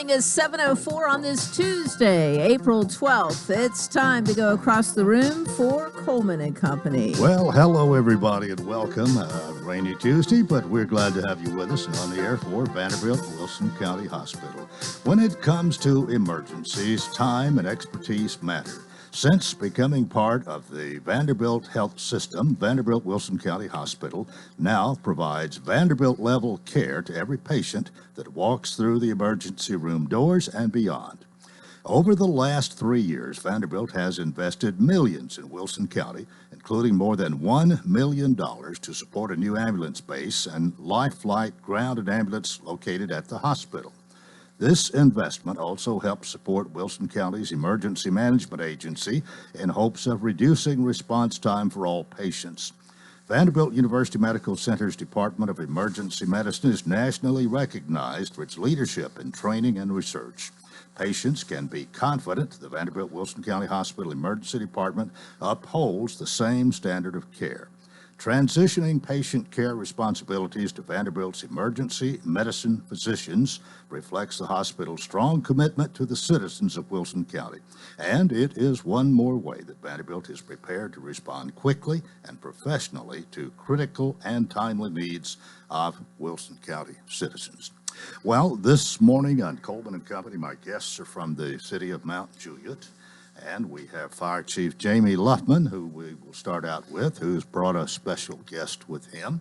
morning is 7:04 on this Tuesday, April 12th. It's time to go across the room for Coleman and Company. Well, hello, everybody, and welcome. Rainy Tuesday, but we're glad to have you with us on the air for Vanderbilt Wilson County Hospital. When it comes to emergencies, time and expertise matter. Since becoming part of the Vanderbilt health system, Vanderbilt Wilson County Hospital now provides Vanderbilt-level care to every patient that walks through the emergency room doors and beyond. Over the last 3 years, Vanderbilt has invested millions in Wilson County, including more than $1 million to support a new ambulance base and Life Flight ground and ambulance located at the hospital. This investment also helps support Wilson County's Emergency Management Agency in hopes of reducing response time for all patients. Vanderbilt University Medical Center's Department of Emergency Medicine is nationally recognized for its leadership in training and research. Patients can be confident the Vanderbilt Wilson County Hospital Emergency Department upholds the same standard of care. Transitioning patient care responsibilities to Vanderbilt's emergency medicine physicians reflects the hospital's strong commitment to the citizens of Wilson County. And it is one more way that Vanderbilt is prepared to respond quickly and professionally to critical and timely needs of Wilson County citizens. Well, this morning on Coleman and Company, my guests are from the city of Mount Juliet. And we have Fire Chief Jamie Luffman, who we will start out with, who's brought a special guest with him.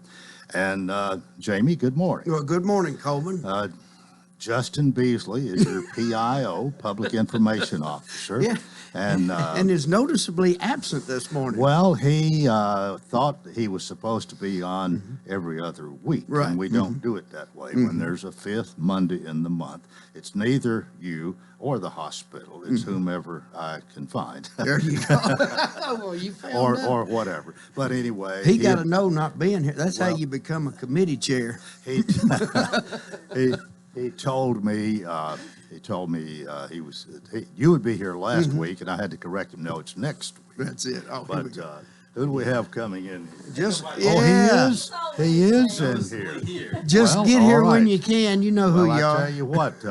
And Jamie, good morning. Well, good morning, Coleman. Justin Beasley is your PIO, Public Information Officer. Yeah. And is noticeably absent this morning. Well, he thought he was supposed to be on every other week. Right. And we don't do it that way. When there's a fifth Monday in the month, it's neither you or the hospital. It's whomever I can find. There you go. Well, you found out. Or whatever. But anyway. He got to know not being here. That's how you become a committee chair. He told me you would be here last week, and I had to correct him. No, it's next week. That's it. Oh, But who do we have coming in? just He is in here. Just Well, get here all when right. you can. You know who Well, you I are. tell you what.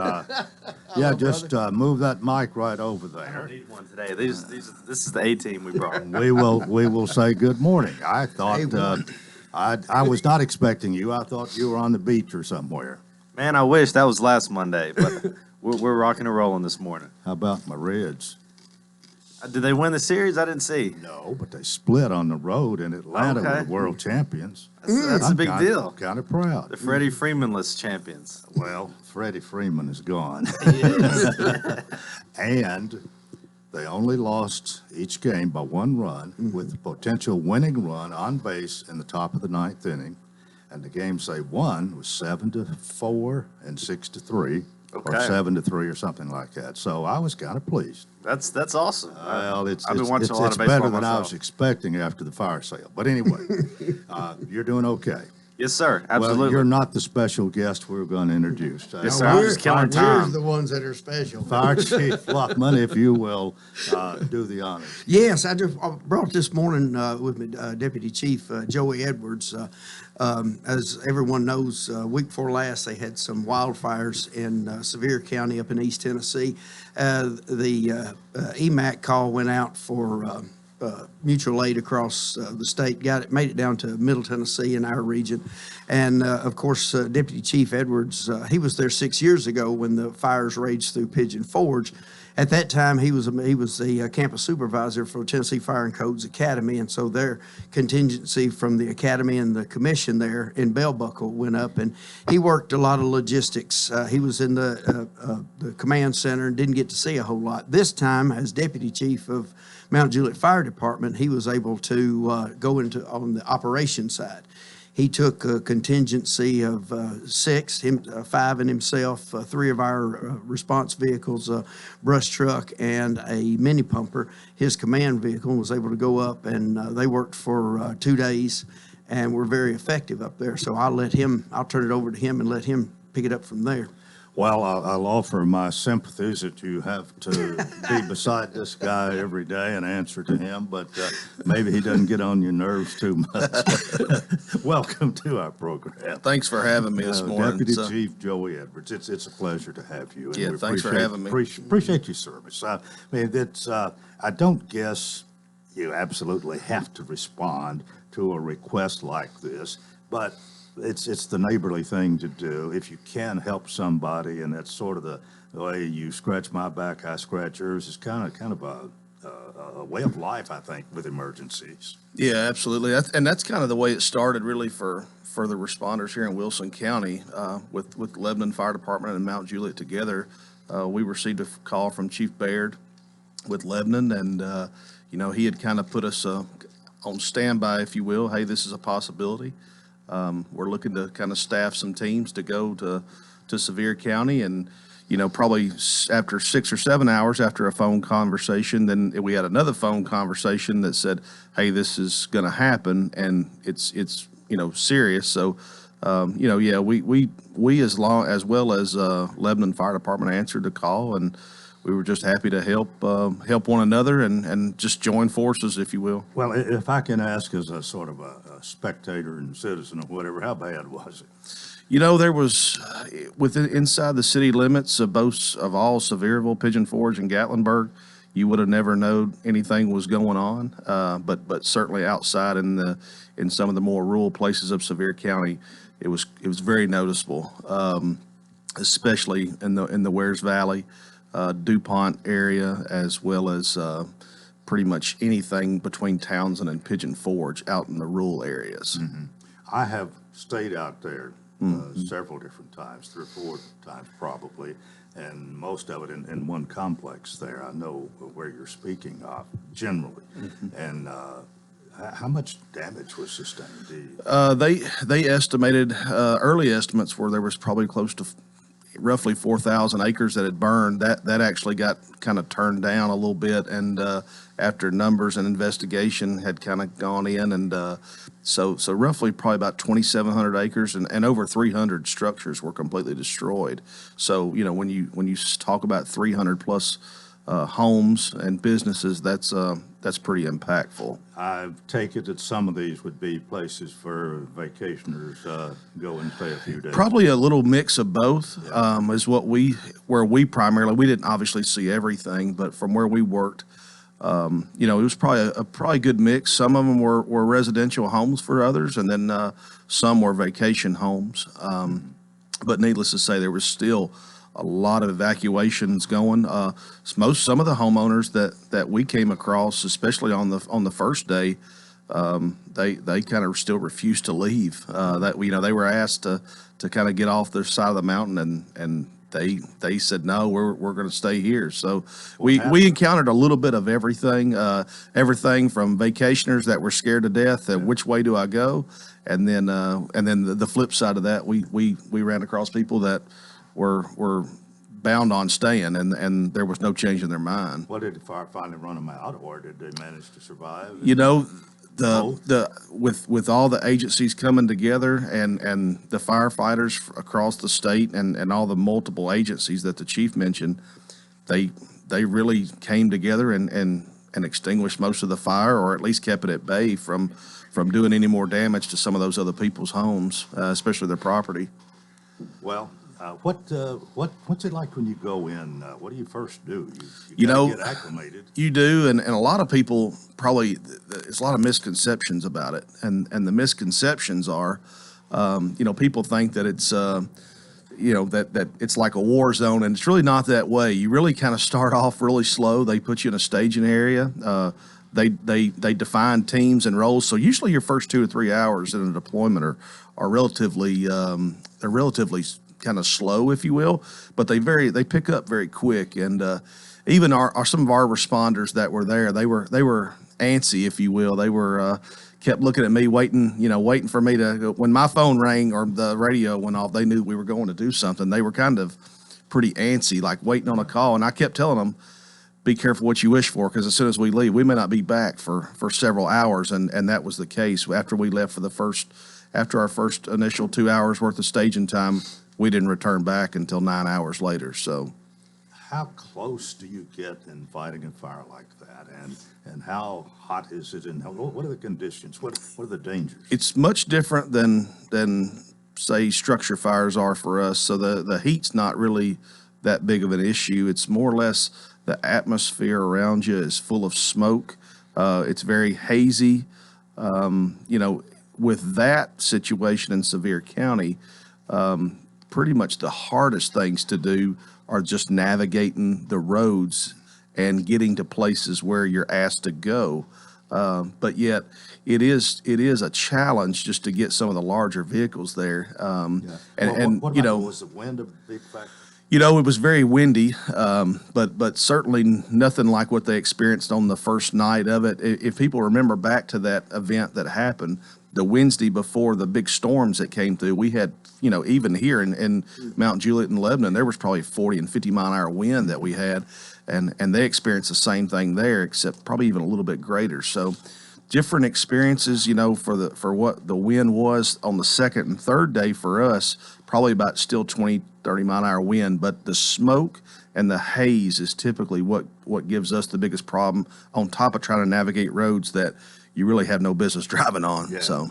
Just move that mic right over I there. don't need one today. This is the A team we brought. We will say good morning. I thought Hey, I was not expecting you. I thought you were on the beach or somewhere. Man, I wish that was last Monday, but we're rocking and rolling this morning. How about my Reds? Did they win the series? I didn't see. No, but they split on the road in Atlanta Okay. with the world champions. That's a big deal. Kind of proud. The Freddie Freeman-less champions. Well, Freddie Freeman is gone. And they only lost each game by one run with a potential winning run on base in the top of the ninth inning. And the games they won was 7-4 and 6-3, or Okay. 7-3 or something like that. So I was kind of pleased. That's awesome. Well, I've been watching a lot of baseball better than I myself. was expecting after the fire sale. But anyway, you're doing okay. Yes, sir. Well, Absolutely. you're not the special guest we're going to introduce. Yes, sir. I'm just killing We're time. the ones that are special. Fire Chief Luffman, if you will do the honors. Yes, I brought this morning with me Deputy Chief Joey Edwards. As everyone knows, week before last, they had some wildfires in Sevier County up in East Tennessee. The EMAC call went out for mutual aid across the state, made it down to Middle Tennessee in our region. And of course, Deputy Chief Edwards, he was there 6 years ago when the fires raged through Pigeon Forge. At that time, he was the campus supervisor for Tennessee Fire and Codes Academy, and so their contingency from the academy and the commission there in Bell Buckle went up, and he worked a lot of logistics. He was in the command center and didn't get to see a whole lot. This time, as deputy chief of Mount Juliet Fire Department, he was able to go into on the operations side. He took a contingency of 6, 5 and himself, 3 of our response vehicles, a brush truck and a mini pumper. His command vehicle was able to go up, and they worked for 2 days and were very effective up there. So I'll turn it over to him and let him pick it up from there. Well, I'll offer my sympathies that you have to be beside this guy every day and answer to him, but maybe he doesn't get on your nerves too much. Welcome to our program. Thanks for having me this morning. Deputy Chief Joey Edwards, it's a pleasure to have you. And Yeah, we thanks for appreciate- having me. Appreciate your service. I mean, I don't guess you absolutely have to respond to a request like this, but it's the neighborly thing to do. If you can help somebody, and that's sort of the way you scratch my back, I scratch yours, is kind of a way of life, I think, with emergencies. Yeah, absolutely. And that's kind of the way it started really for the responders here in Wilson County with Lebanon Fire Department and Mount Juliet together. We received a call from Chief Baird with Lebanon, and, he had kind of put us on standby, if you will. Hey, this is a possibility. We're looking to kind of staff some teams to go to Sevier County, and probably after 6 or 7 hours after a phone conversation, then we had another phone conversation that said, "Hey, this is going to happen, and it's serious." So, yeah, we as well as Lebanon Fire Department answered the call, and we were just happy to help one another and just join forces, if you will. Well, if I can ask as a sort of a spectator and citizen or whatever, how bad was it? There was inside the city limits of all Sevierville, Pigeon Forge, and Gatlinburg, you would have never known anything was going on. But certainly outside in some of the more rural places of Sevier County, it was very noticeable, especially in the Wares Valley, DuPont area, as well as pretty much anything between Townsend and Pigeon Forge out in the rural areas. Mm-hmm. I have stayed out there several different times, 3 or 4 times probably, and most of it in one complex there. I know where you're speaking of generally. Mm-hmm. And how much damage was sustained? They estimated, early estimates were there was probably close to roughly 4,000 acres that had burned. That actually got kind of turned down a little bit, and after numbers and investigation had kind of gone in, and so roughly probably about 2,700 acres and over 300 structures were completely destroyed. So when you talk about 300 plus homes and businesses, that's pretty impactful. I take it that some of these would be places for vacationers go and stay a few days. Probably a little mix of both. Yeah. Is where we primarily, we didn't obviously see everything, but from where we worked, it was probably a probably good mix. Some of them were residential homes for others, and then some were vacation homes. But needless to say, there was still a lot of evacuations going. Some of the homeowners that we came across, especially on the first day, they kind of still refused to leave. They were asked to kind of get off their side of the mountain, and they said no, we're going to stay here. So we encountered a little bit of everything from vacationers that were scared to death. Which way do I go? And then the flip side of that, we ran across people that were bound on staying, and there was no change in their mind. Well, did the fire finally run them out, or did they manage to survive? With all the agencies coming together and the firefighters across the state and all the multiple agencies that the chief mentioned, they really came together and extinguished most of the fire, or at least kept it at bay from doing any more damage to some of those other people's homes, especially their property. Well, what's it like when you go in? What do you first do? You gotta get acclimated. You do, and a lot of people probably, there's a lot of misconceptions about it, and the misconceptions are, people think that it's that it's like a war zone, and it's really not that way. You really kind of start off really slow. They put you in a staging area. They define teams and roles. So usually your first 2 to 3 hours in a deployment are relatively kind of slow, if you will, but they pick up very quick. And even some of our responders that were there, they were antsy, if you will. They were kept looking at me, waiting for me to go. When my phone rang or the radio went off, they knew we were going to do something. They were kind of pretty antsy, like waiting on a call. And I kept telling them, be careful what you wish for, because as soon as we leave, we may not be back for several hours. And that was the case. After we left after our first initial 2 hours worth of staging time, we didn't return back until 9 hours later. So How close do you get in fighting a fire like that? And how hot is it? And what are the conditions? What are the dangers? it's much different than say structure fires are for us. So the heat's not really that big of an issue. It's more or less the atmosphere around you is full of smoke. It's very hazy. With that situation in Sevier County, pretty much the hardest things to do are just navigating the roads and getting to places where you're asked to go. But yet it is a challenge just to get some of the larger vehicles there. What about, was the wind a big factor? It was very windy, but certainly nothing like what they experienced on the first night of it. If people remember back to that event that happened, the Wednesday before the big storms that came through, we had, even here in Mount Juliet and Lebanon, there was probably 40 and 50 mile an hour wind that we had, and they experienced the same thing there, except probably even a little bit greater. So different experiences, for what the wind was on the second and third day for us, probably about still 20, 30 mile an hour wind, but the smoke and the haze is typically what gives us the biggest problem, on top of trying to navigate roads that you really have no business driving on. Yeah. So.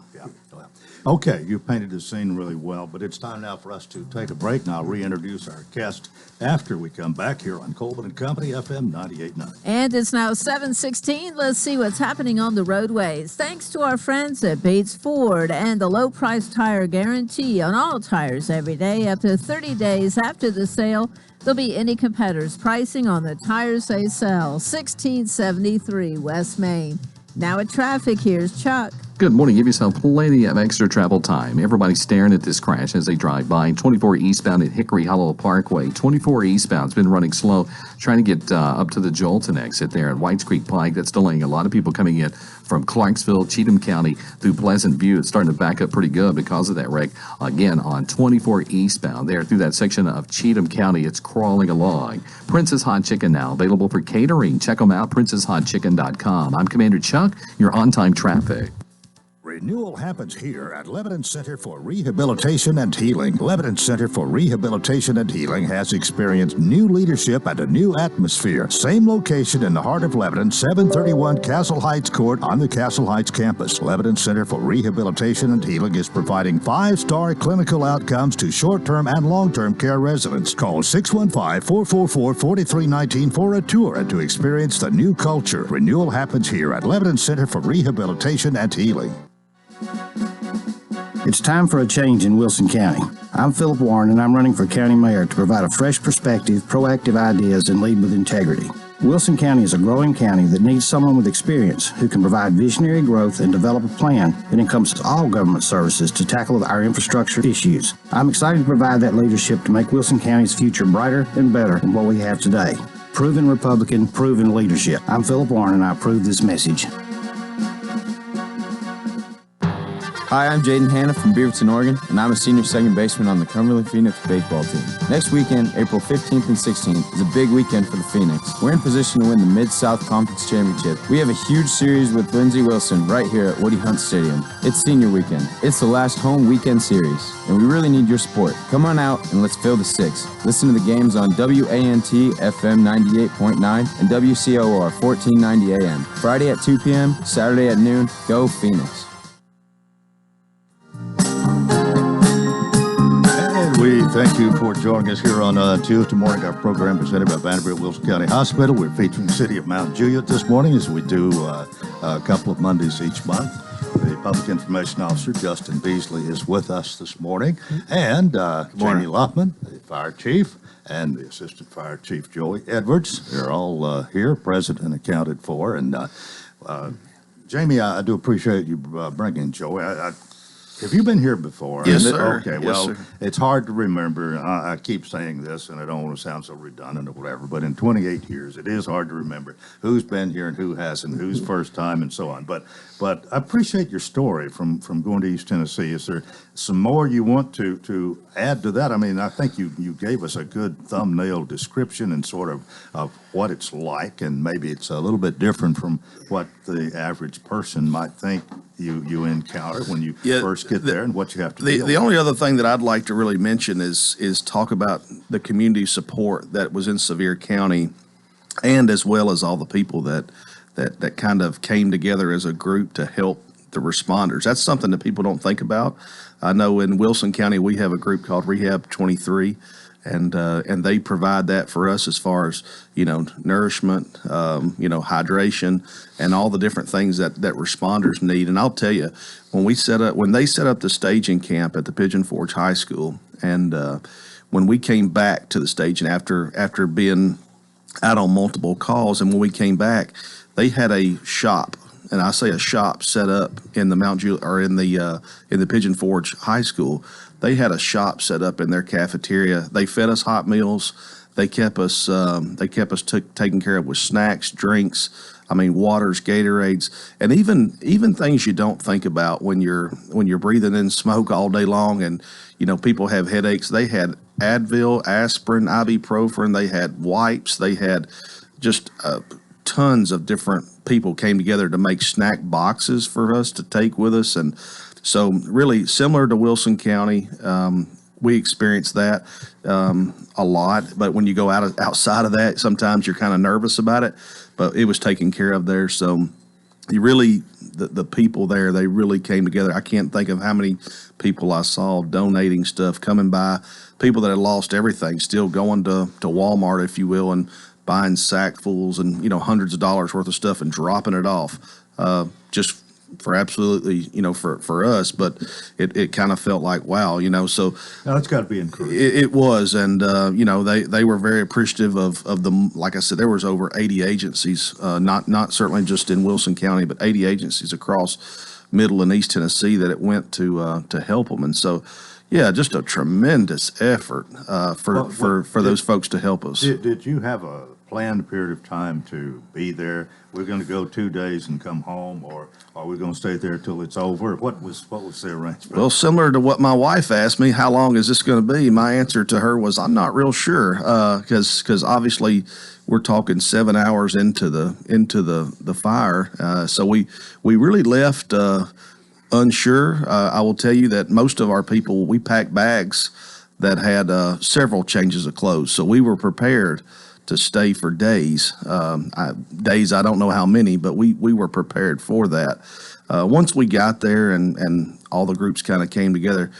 Well, okay, you painted the scene really well, but it's time now for us to take a break, and I'll reintroduce our guest after we come back here on Coleman and Company, FM 98.9. And it's now 7:16. Let's see what's happening on the roadways. Thanks to our friends at Bates Ford and the low price tire guarantee on all tires every day up to 30 days after the sale. There'll be any competitor's pricing on the tires they sell. 1673 West Main. Now at traffic, here's Chuck. Good morning. Give yourself plenty of extra travel time. Everybody's staring at this crash as they drive by. 24 eastbound at Hickory Hollow Parkway. 24 eastbound's been running slow, trying to get up to the Jolton exit there at Whites Creek Pike. That's delaying a lot of people coming in from Clarksville, Cheatham County through Pleasant View. It's starting to back up pretty good because of that wreck. Again, on 24 eastbound there through that section of Cheatham County, it's crawling along. Princess Hot Chicken now available for catering. Check them out, princesshotchicken.com. I'm Commander Chuck. You're on-time traffic. Renewal happens here at Lebanon Center for Rehabilitation and Healing. Lebanon Center for Rehabilitation and Healing has experienced new leadership and a new atmosphere. Same location in the heart of Lebanon, 731 Castle Heights Court on the Castle Heights campus. Lebanon Center for Rehabilitation and Healing is providing 5-star clinical outcomes to short-term and long-term care residents. Call 615-444-4319 for a tour and to experience the new culture. Renewal happens here at Lebanon Center for Rehabilitation and Healing. It's time for a change in Wilson County. I'm Philip Warren, and I'm running for county mayor to provide a fresh perspective, proactive ideas, and lead with integrity. Wilson County is a growing county that needs someone with experience who can provide visionary growth and develop a plan that encompasses all government services to tackle our infrastructure issues. I'm excited to provide that leadership to make Wilson County's future brighter and better than what we have today. Proven Republican, proven leadership. I'm Philip Warren, and I approve this message. Hi, I'm Jaden Hanna from Beaverton, Oregon, and I'm a senior second baseman on the Cumberland Phoenix baseball team. Next weekend, April 15th and 16th, is a big weekend for the Phoenix. We're in position to win the Mid-South Conference Championship. We have a huge series with Lindsey Wilson right here at Woody Hunt Stadium. It's senior weekend. It's the last home weekend series, and we really need your support. Come on out and let's fill the six. Listen to the games on WANT FM 98.9 and WCOR 1490 AM. Friday at 2 p.m., Saturday at noon. Go Phoenix. We thank you for joining us here on Tuesday morning. Our program presented by Vanderbilt Wilson County Hospital. We're featuring the city of Mount Juliet this morning, as we do a couple of Mondays each month. The Public Information Officer, Justin Beasley, is with us this morning. And Jamie Loffman, the Fire Chief, and the Assistant Fire Chief, Joey Edwards. They're all here, present and accounted for. And Jamie, I do appreciate you bringing Joey. Have you been here before? Yes, sir. Okay, Yes, well, sir. it's hard to remember. I keep saying this, and I don't want to sound so redundant or whatever, but in 28 years, it is hard to remember who's been here and who hasn't, who's first time, and so on. But I appreciate your story from going to East Tennessee. Is there some more you want to add to that? I mean, I think you gave us a good thumbnail description and sort of what it's like, and maybe it's a little bit different from what the average person might think you encounter when you first get there and what you have to do. The only other thing that I'd like to really mention is talk about the community support that was in Sevier County, and as well as all the people that kind of came together as a group to help the responders. That's something that people don't think about. I know in Wilson County we have a group called Rehab 23, and they provide that for us as far as nourishment, hydration, and all the different things that responders need. And I'll tell you, when they set up the staging camp at the Pigeon Forge High School, and when we came back to the staging after being out on multiple calls, and when we came back, they had a shop. And I say a shop set up in the Mount Juliet, or in the Pigeon Forge High School. They had a shop set up in their cafeteria. They fed us hot meals. They kept us taken care of with snacks, drinks. I mean, waters, Gatorades, and even things you don't think about when you're breathing in smoke all day long, and people have headaches. They had Advil, aspirin, ibuprofen. They had wipes. They had just tons of different people came together to make snack boxes for us to take with us. And so really similar to Wilson County, we experienced that a lot. But when you go outside of that, sometimes you're kind of nervous about it. But it was taken care of there. So the people there, they really came together. I can't think of how many people I saw donating stuff, coming by, people that had lost everything, still going to Walmart, if you will, and buying sackfuls and hundreds of dollars worth of stuff and dropping it off, just for absolutely for us. But it kind of felt like wow, so that's got to be encouraging. It was, and they were very appreciative of them. Like I said, there was over 80 agencies, not certainly just in Wilson County, but 80 agencies across Middle and East Tennessee that it went to help them. And so yeah, just a tremendous effort for those folks to help us. Did you have a planned period of time to be there? We're going to go 2 days and come home, or are we going to stay there till it's over? What was the arrangement? Well, similar to what my wife asked me, how long is this going to be? My answer to her was, I'm not real sure, because obviously we're talking 7 hours into the fire. So we really left unsure. I will tell you that most of our people, we packed bags that had several changes of clothes, so we were prepared to stay for days. I don't know how many, but we were prepared for that. Once we got there and all the groups kind of came together,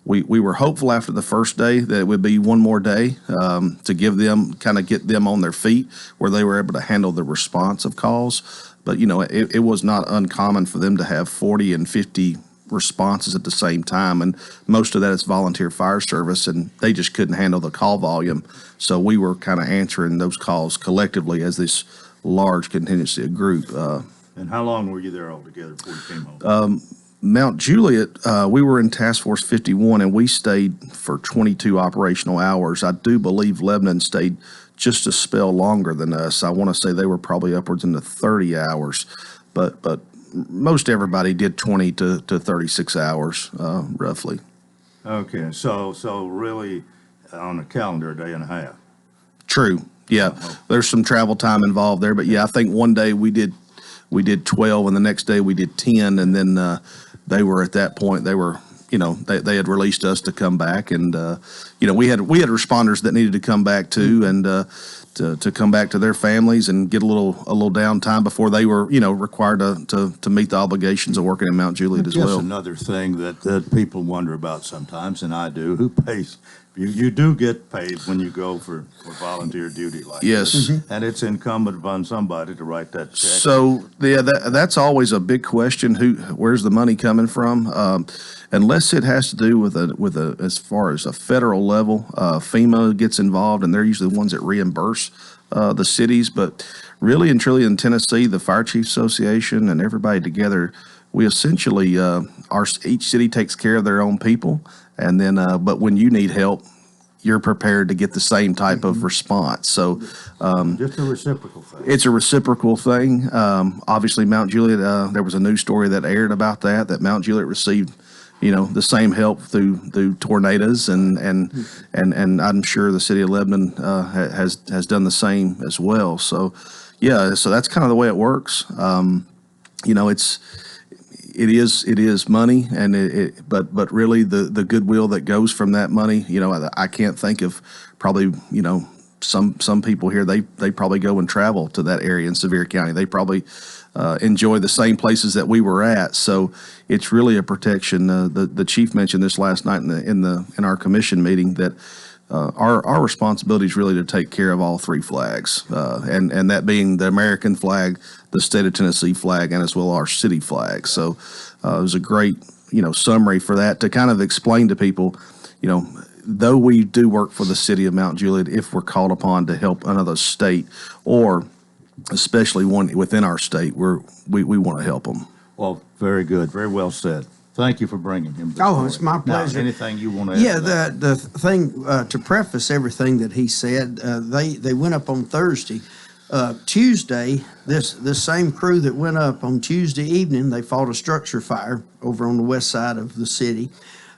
we were hopeful after the first day that it would be one more day to get them on their feet where they were able to handle the response of calls. But, it was not uncommon for them to have 40 and 50 responses at the same time, and most of that is volunteer fire service, and they just couldn't handle the call volume. So we were kind of answering those calls collectively as this large contingency of group. And how long were you there altogether before you came home? Mount Juliet, we were in Task Force 51, and we stayed for 22 operational hours. I do believe Lebanon stayed just a spell longer than us. I want to say they were probably upwards into 30 hours, but most everybody did 20 to 36 hours, roughly. Okay, so really on a calendar, a day and a half. True. Yeah, there's some travel time involved there, but yeah, I think one day we did 12, and the next day we did 10, and then they were at that point. They were, they had released us to come back, and we had responders that needed to come back too, and to come back to their families and get a little downtime before they were required to meet the obligations of working in Mount Juliet as well. Just another thing that people wonder about sometimes, and I do. Who pays? You do get paid when you go for volunteer duty like yes, this. And it's incumbent upon somebody to write that check. So yeah, that's always a big question. Where's the money coming from? Unless it has to do with as far as a federal level, FEMA gets involved, and they're usually the ones that reimburse the cities. But really and truly in Tennessee, the Fire Chiefs Association and everybody together, we essentially each city takes care of their own people. And then, but when you need help, you're prepared to get the same type of response. So, just a reciprocal thing. It's a reciprocal thing. Obviously, Mount Juliet. There was a news story that aired about that Mount Juliet received, the same help through tornadoes, and I'm sure the city of Lebanon has done the same as well. So, yeah. So that's kind of the way it works. it is money, and but really the goodwill that goes from that money, I can't think of probably, some people here, they probably go and travel to that area in Sevier County. They probably enjoy the same places that we were at. So it's really a protection. The chief mentioned this last night in our commission meeting, that our responsibility is really to take care of all three flags, and that being the American flag, the state of Tennessee flag, and as well our city flag. So it was a great summary for that, to kind of explain to people, though we do work for the city of Mount Juliet, if we're called upon to help another state, or especially one within our state, we want to help them. Well, very good. Very well said. Thank you for bringing him this Oh, morning. it's my pleasure. Now, anything you want to add? Yeah, to that? the thing, to preface everything that he said, they went up on Thursday. Tuesday, this same crew that went up on Tuesday evening, they fought a structure fire over on the west side of the city.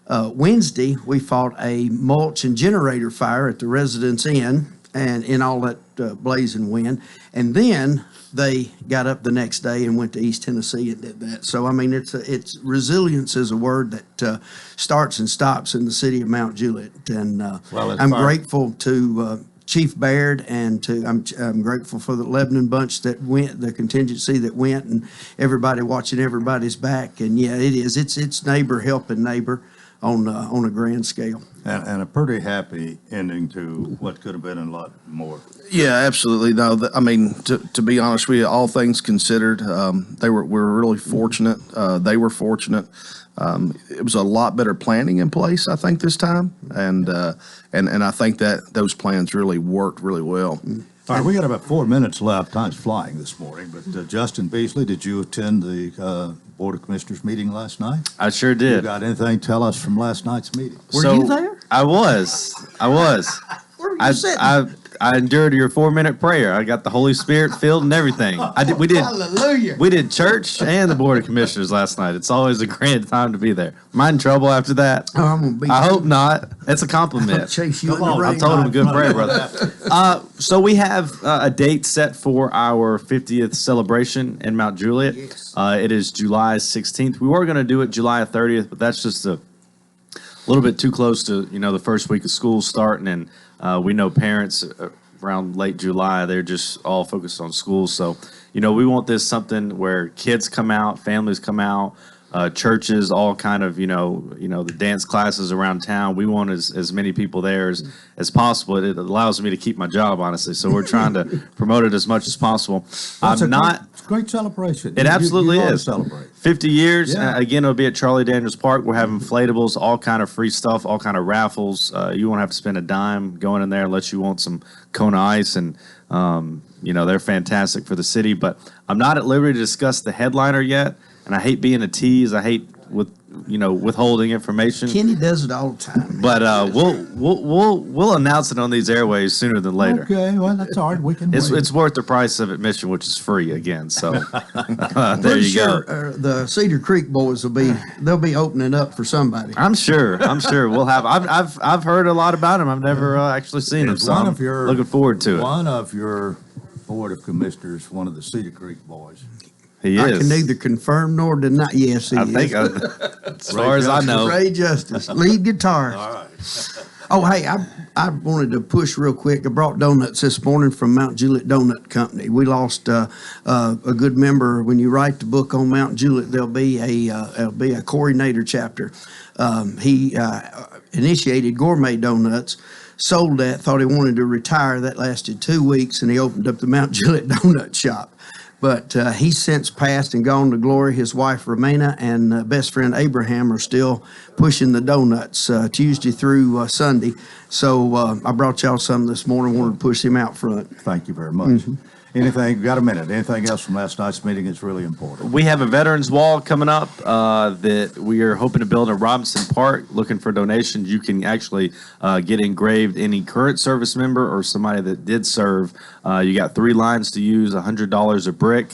Wednesday, we fought a mulch and generator fire at the Residence Inn, and in all that blazing wind. And then they got up the next day and went to East Tennessee and did that. So, I mean, it's resilience is a word that starts and stops in the city of Mount Juliet. And I'm grateful to Chief Baird, and I'm grateful for the Lebanon bunch that went, the contingency that went, and everybody watching everybody's back. And yeah, it's neighbor helping neighbor on a grand scale. And a pretty happy ending to what could have been a lot more. Yeah, absolutely. No, I mean, to be honest with you, all things considered, we were really fortunate. They were fortunate. It was a lot better planning in place, I think, this time, and I think that those plans really worked really well. All right, we got about 4 minutes left. Time's flying this morning. But Justin Beasley, did you attend the Board of Commissioners meeting last night? I sure You did. got anything to tell us from last night's meeting? Were you there? I was. Where were you sitting? I endured your 4-minute prayer. I got the Holy Spirit filled and everything. Hallelujah. We did church and the Board of Commissioners last night. It's always a grand time to be there. Am I in trouble after that? Oh, I'm gonna be. I hope not. It's a compliment. Chase you in the on, rain. I told him good prayer, brother. So we have a date set for our 50th celebration in Mount Juliet. Yes. It is July 16th. We were going to do it July 30th, but that's just a little bit too close to the first week of school starting, and we know parents around late July, they're just all focused on school. So we want this something where kids come out, families come out, churches, all kind of the dance classes around town. We want as many people there as possible. It allows me to keep my job, honestly. So we're trying to promote it as much as possible. It's a great celebration. It absolutely you ought to is. Celebrate. 50 years. Yeah. Again, it'll be at Charlie Daniels Park. We're having inflatables, all kind of free stuff, all kind of raffles. You won't have to spend a dime going in there unless you want some Kona Ice, and they're fantastic for the city. But I'm not at liberty to discuss the headliner yet, and I hate being a tease. I hate withholding information. Kenny does it all the time. But we'll announce it on these airways sooner than later. Okay, well, that's all right. We can wait. It's worth the price of admission, which is free again. So there Pretty you sure, go. the Cedar Creek boys they'll be opening up for somebody. I'm sure. We'll have. I've heard a lot about him. I've never actually seen him. Is So one I'm of your- looking forward to it. One of your Board of Commissioners, one of the Cedar Creek boys. He I is. can neither confirm nor deny. Yes, he I is. think, as far as I know. Ray Justice, lead guitar. All right. Oh, hey, I wanted to push real quick. I brought donuts this morning from Mount Juliet Donut Company. We lost a good member. When you write the book on Mount Juliet, there'll be a coordinator chapter. He initiated Gourmet Donuts, sold that, thought he wanted to retire. That lasted 2 weeks, and he opened up the Mount Juliet Donut Shop. But he's since passed and gone to glory. His wife, Romana, and best friend, Abraham, are still pushing the donuts Tuesday through Sunday. So I brought y'all some this morning, wanted to push him out front. Thank you very much. Anything, got a minute, anything else from last night's meeting that's really important? We have a Veterans Wall coming up that we are hoping to build in Robinson Park. Looking for donations. You can actually get engraved any current service member or somebody that did serve. You got 3 lines to use, $100 a brick.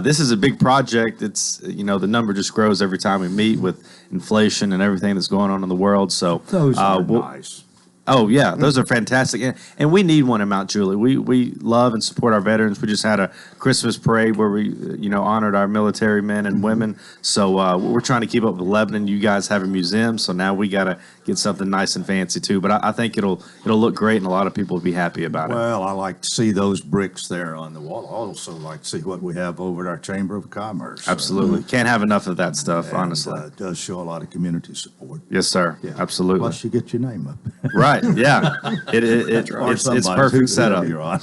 This is a big project. It's the number just grows every time we meet with inflation and everything that's going on in the world. So Those are nice. Oh yeah, those are fantastic, and we need one in Mount Juliet. We love and support our veterans. We just had a Christmas parade where we honored our military men and women. So we're trying to keep up with Lebanon. You guys have a museum, so now we got to get something nice and fancy too. But I think it'll look great, and a lot of people will be happy about it. Well, I like to see those bricks there on the wall. I also like to see what we have over at our Chamber of Commerce. Absolutely, can't have enough of that stuff. And, honestly, it does show a lot of community support. Yes, sir. Yeah. Absolutely. Plus, you get your name up. Right. Yeah. It's perfect setup. Your honor.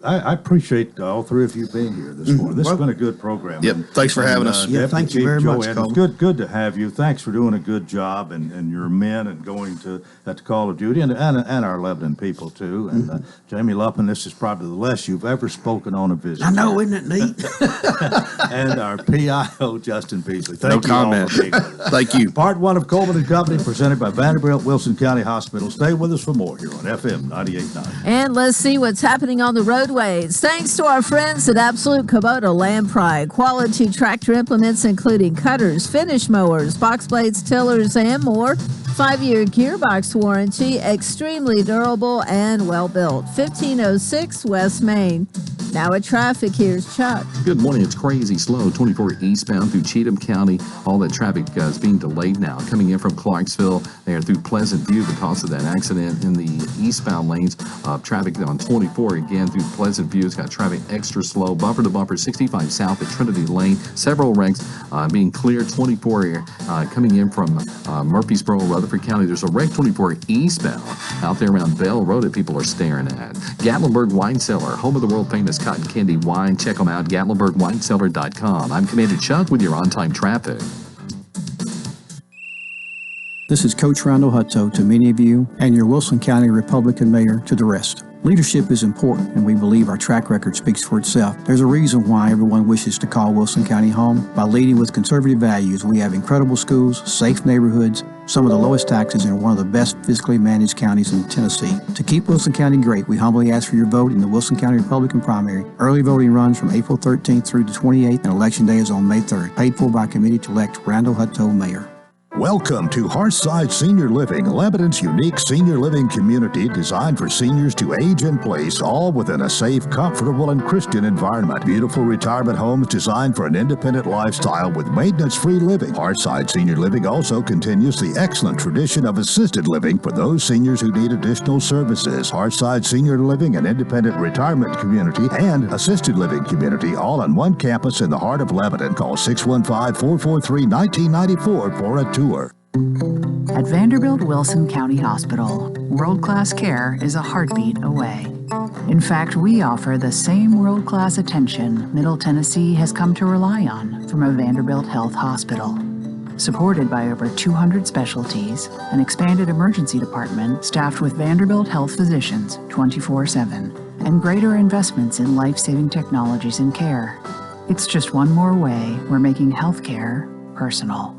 I appreciate all three of you being here this morning. This has been a good program. Yep. Thanks for having us. Yeah, Deputy thank you Chief very much, Joanne, Coleman. it's good to have you. Thanks for doing a good job and your men and going to at the Call of Duty and our Lebanon people too. And Jamie Luppin, this is probably the less you've ever spoken on a visit. I know, isn't it neat? And our PIO Justin Beasley. Thank No you comment. all for being with us. Thank you. Part one of Coleman and Company, presented by Vanderbilt Wilson County Hospital. Stay with us for more here on FM 98.9. And let's see what's happening on the roadways. Thanks to our friends at Absolute Kubota Land Pride. Quality tractor implements including cutters, finish mowers, box blades, tillers, and more. 5-year gearbox warranty, extremely durable and well built. 1506 West Main. Now at traffic, here's Chuck. Good morning. It's crazy slow. 24 eastbound through Cheatham County. All that traffic is being delayed now. Coming in from Clarksville, they are through Pleasant View because of that accident in the eastbound lanes. Traffic on 24 again through Pleasant View. It's got traffic extra slow. Bumper to bumper, 65 south at Trinity Lane. Several wrecks being cleared. 24 coming in from Murfreesboro, Rutherford County. There's a wreck 24 eastbound out there around Bell Road that people are staring at. Gatlinburg Wine Cellar, home of the world famous cotton candy wine. Check them out, GatlinburgWineCellar.com. I'm Commander Chuck with your on-time traffic. This is Coach Randall Hutto to many of you and your Wilson County Republican Mayor to the rest. Leadership is important, and we believe our track record speaks for itself. There's a reason why everyone wishes to call Wilson County home. By leading with conservative values, we have incredible schools, safe neighborhoods, some of the lowest taxes, and one of the best fiscally managed counties in Tennessee. To keep Wilson County great, we humbly ask for your vote in the Wilson County Republican primary. Early voting runs from April 13th through the 28th, and Election Day is on May 3rd. Paid for by committee to elect Randall Hutto mayor. Welcome to Heartside Senior Living, Lebanon's unique senior living community designed for seniors to age in place, all within a safe, comfortable, and Christian environment. Beautiful retirement homes designed for an independent lifestyle with maintenance-free living. Heartside Senior Living also continues the excellent tradition of assisted living for those seniors who need additional services. Heartside Senior Living, an independent retirement community and assisted living community, all on one campus in the heart of Lebanon. Call 615-443-1994 for a tour. At Vanderbilt Wilson County Hospital, world-class care is a heartbeat away. In fact, we offer the same world-class attention Middle Tennessee has come to rely on from a Vanderbilt Health hospital. Supported by over 200 specialties, an expanded emergency department staffed with Vanderbilt Health physicians 24/7, and greater investments in life-saving technologies and care. It's just one more way we're making healthcare personal.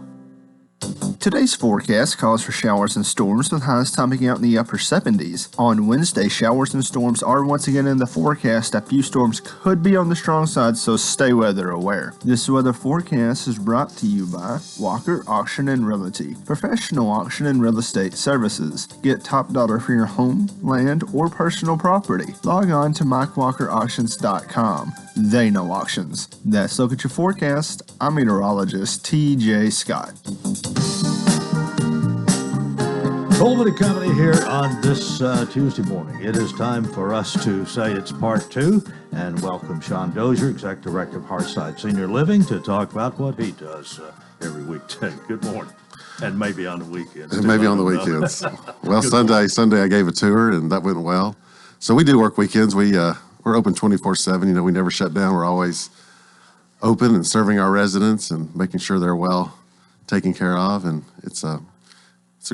Today's forecast calls for showers and storms with highs topping out in the upper 70s. On Wednesday, showers and storms are once again in the forecast. A few storms could be on the strong side, so stay weather aware. This weather forecast is brought to you by Walker Auction and Realty, professional auction and real estate services. Get top dollar for your home, land, or personal property. Log on to MikeWalkerAuctions.com. They know auctions. That's Look at Your Forecast. I'm meteorologist TJ Scott. Coleman and Company here on this Tuesday morning. It is time for us to say it's part two and welcome Sean Dozier, Exec Director of Heartside Senior Living, to talk about what he does every weekday. Good morning. And maybe on the weekends. And maybe on the weekends. Well, Sunday I gave a tour and that went well. So we do work weekends. We're open 24/7. You know, we never shut down. We're always open and serving our residents and making sure they're well taken care of. And it's a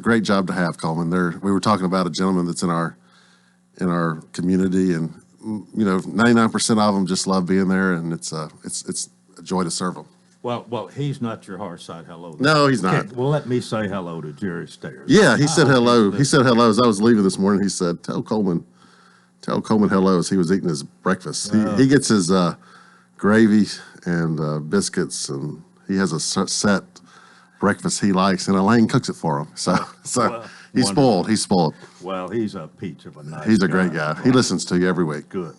great job to have, Coleman. We were talking about a gentleman that's in our community, and 99% of them just love being there, and it's a joy to serve them. Well, he's not your Heartside hello. No, he's not. Well, let me say hello to Jerry Stairs. Yeah, he said hello. He said hello as I was leaving this morning. He said, "Tell Coleman hello," as he was eating his breakfast. He gets his gravy and biscuits, and he has a set breakfast he likes, and Elaine cooks it for him. So He's spoiled. He's spoiled. Well, he's a peach of a nice He's a great guy. He listens to you every week. Good.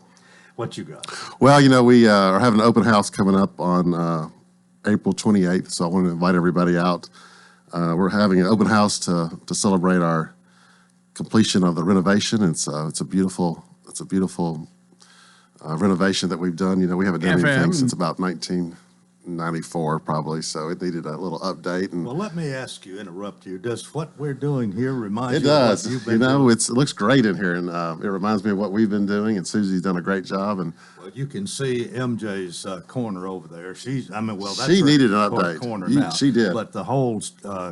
What you got? Well, we are having an open house coming up on April 28th, so I want to invite everybody out. We're having an open house to celebrate our completion of the renovation. It's a beautiful renovation that we've done. We haven't done anything since about 1994 probably, so it needed a little update. And Well, let me ask you, interrupt you. Does what we're doing here remind it you of does. what you've been doing? It looks great in here, and it reminds me of what we've been doing. And Susie's done a great job. And Well, you can see MJ's corner over there. That's she her needed an update. corner now. She did. But the whole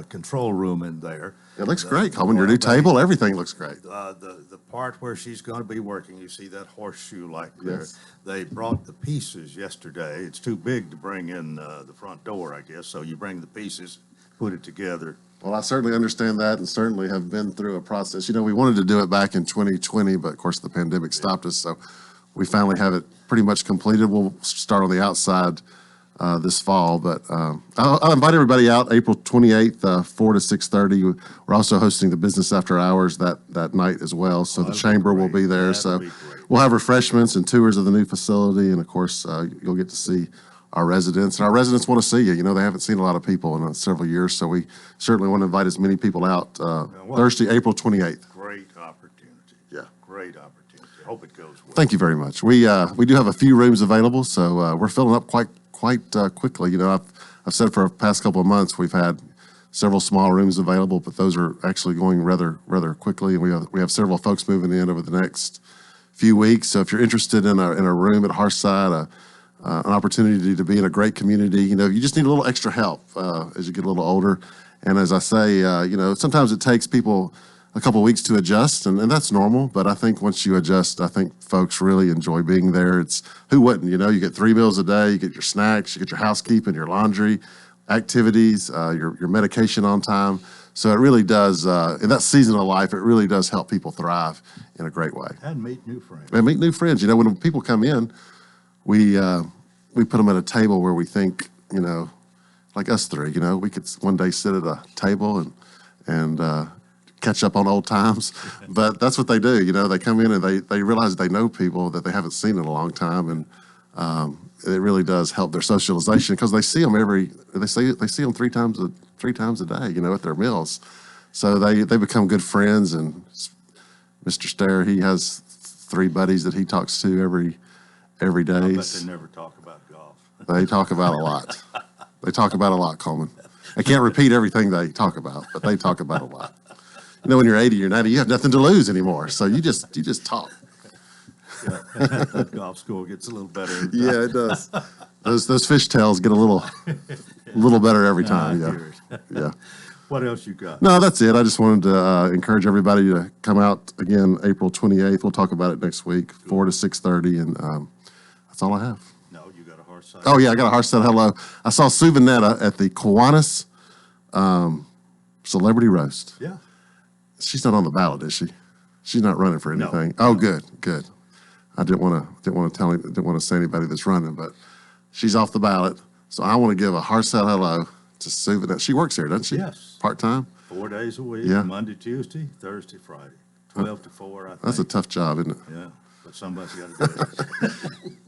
control room in there. It looks great, Coleman. Your new table, everything looks great. The part where she's going to be working, you see that horseshoe like there. Yes. They brought the pieces yesterday. It's too big to bring in the front door, I guess. So you bring the pieces, put it together. Well, I certainly understand that, and certainly have been through a process. We wanted to do it back in 2020, but of course the pandemic stopped us. So we finally have it pretty much completed. We'll start on the outside this fall, but I'll invite everybody out April 28th, 4 to 6:30. We're also hosting the business after hours that night as well. So the chamber will be there. So we'll have refreshments and tours of the new facility. And of course, you'll get to see our residents, and our residents want to see you. They haven't seen a lot of people in several years. So we certainly want to invite as many people out Thursday, April 28th. Great opportunity. Yeah. Great opportunity. Hope it goes well. Thank you very much. We do have a few rooms available, so we're filling up quite quickly. I've said for the past couple of months we've had several small rooms available, but those are actually going rather quickly. And we have several folks moving in over the next few weeks. So if you're interested in a room at Heartside, an opportunity to be in a great community, you just need a little extra help as you get a little older. And as I say, sometimes it takes people a couple of weeks to adjust, and that's normal. But I think once you adjust, I think folks really enjoy being there. Who wouldn't? You get 3 meals a day, you get your snacks, you get your housekeeping, your laundry, activities, your medication on time. So it really does, in that season of life, it really does help people thrive in a great way. And meet new friends. And meet new friends. When people come in, we put them at a table where we think, like us three, we could one day sit at a table and catch up on old times. But that's what they do. They come in and they realize they know people that they haven't seen in a long time. And it really does help their socialization because they see them they see them three times a day, at their meals. So they become good friends. And Mr. Stair, he has 3 buddies that he talks to every day. I bet they never talk about golf. They talk about a lot. They talk about a lot, Coleman. I can't repeat everything they talk about, but they talk about a lot. When you're 80 or 90, you have nothing to lose anymore. So you just talk. Yeah, that golf score gets a little better. Yeah, it does. Those fishtails get a little better every time. Yeah. What else you got? No, that's it. I just wanted to encourage everybody to come out again April 28th. We'll talk about it next week, 4 to 6:30, and that's all I have. No, you got a Heartside. Oh yeah, I got a Heartside hello. I saw Sue Vanetta at the Kiwanis Celebrity Roast. Yeah. She's not on the ballot, is she? She's not running for anything. No. Oh, good. I didn't want to say anybody that's running, but she's off the ballot. So I want to give a Heartside hello to Sue Vanetta. She works here, doesn't she? Yes. Part-time? 4 days a week. Yeah. Monday, Tuesday, Thursday, Friday. 12 to 4, I think. That's a tough job, isn't it? Yeah, but somebody's got to do it.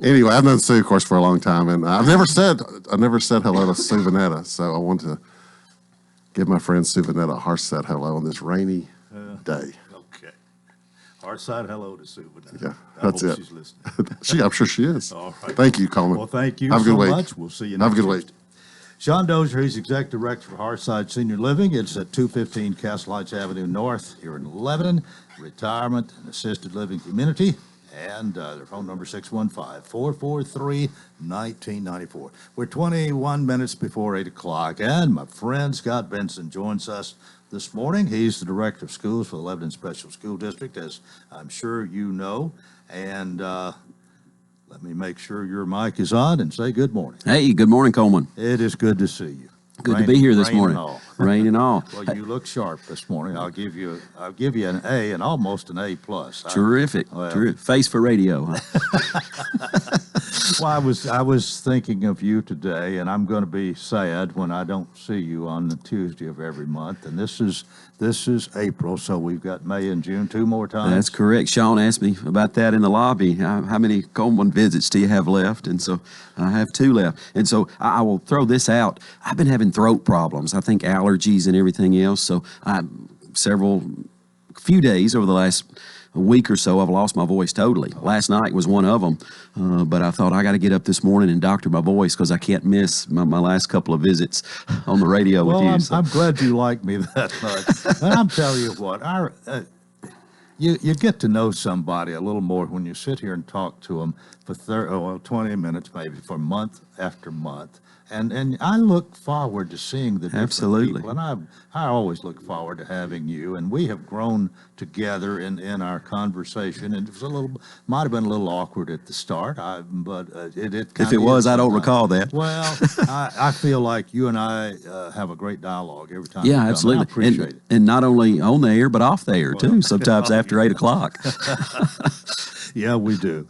Anyway, I've known Sue, of course, for a long time, and I've never said hello to Sue Vanetta. So I want to give my friend Sue Vanetta a Heartside hello on this rainy day. Okay. Heartside hello to Sue. Yeah, I that's hope it. She's listening. I'm sure she is. All right. Thank you, Coleman. Well, thank you Have a so good week. much. We'll see you next Have a good Tuesday. week. Sean Dozier, he's Exec Director for Heartside Senior Living. It's at 215 Castle Heights Avenue North here in Lebanon. Retirement and Assisted Living Community. And their phone number 615-443-1994. We're 21 minutes before 8 o'clock. And my friend Scott Benson joins us this morning. He's the Director of Schools for the Lebanon Special School District, as I'm sure you know. And let me make sure your mic is on and say good morning. Hey, good morning, Coleman. It is good to see you. Good to be here this rain morning. and all. Rain and all. Well, you look sharp this morning. I'll give you an A and almost an A plus. Terrific. Well, Terrific. Face for radio. Huh? Well, I was thinking of you today, and I'm going to be sad when I don't see you on the Tuesday of every month. And this is April, so we've got May and June, 2 more times. That's correct. Sean asked me about that in the lobby. How many Coleman visits do you have left? And so I have 2 left. And so I will throw this out. I've been having throat problems. I think allergies and everything else. So few days over the last week or so, I've lost my voice totally. Last night was one of them, but I thought I got to get up this morning and doctor my voice because I can't miss my last couple of visits on the radio with you. I'm glad you like me that much. And I'm telling you what, you get to know somebody a little more when you sit here and talk to them for 20 minutes, maybe for month after month. And I look forward to seeing the different Absolutely. people. And I always look forward to having you. And we have grown together in our conversation. And it was might have been a little awkward at the start, but it If it was, I don't recall that. Well, I feel like you and I have a great dialogue every time. Yeah, you come. absolutely. I appreciate it. And not only on the air, but off the air too. Sometimes after 8 o'clock. Yeah, we do.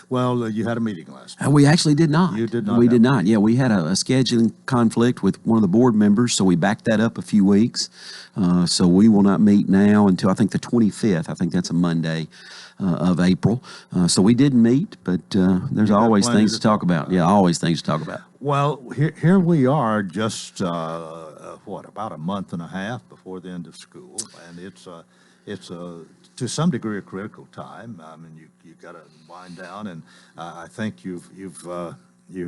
Well, you had a meeting last night. We actually did not. You did not. We did not. Yeah, we had a scheduling conflict with one of the board members, so we backed that up a few weeks. So we will not meet now until I think the 25th. I think that's a Monday of April. So we didn't meet, but there's always things to talk about. Yeah, always things to talk about. Well, here we are, just about a month and a half before the end of school, and it's to some degree a critical time. I mean, you got to wind down, and I think you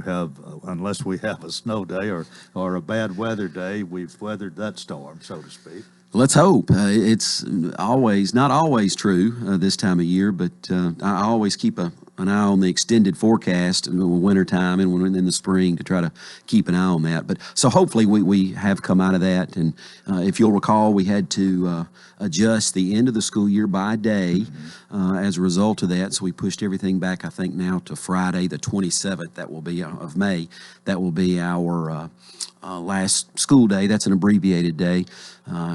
have, unless we have a snow day or a bad weather day, we've weathered that storm, so to speak. Let's hope. It's not always true this time of year, but I always keep an eye on the extended forecast in the wintertime and in the spring to try to keep an eye on that. But so hopefully we have come out of that. And if you'll recall, we had to adjust the end of the school year by a day as a result of that. So we pushed everything back, I think, now to Friday, the 27th. That will be of May. That will be our last school day. That's an abbreviated day.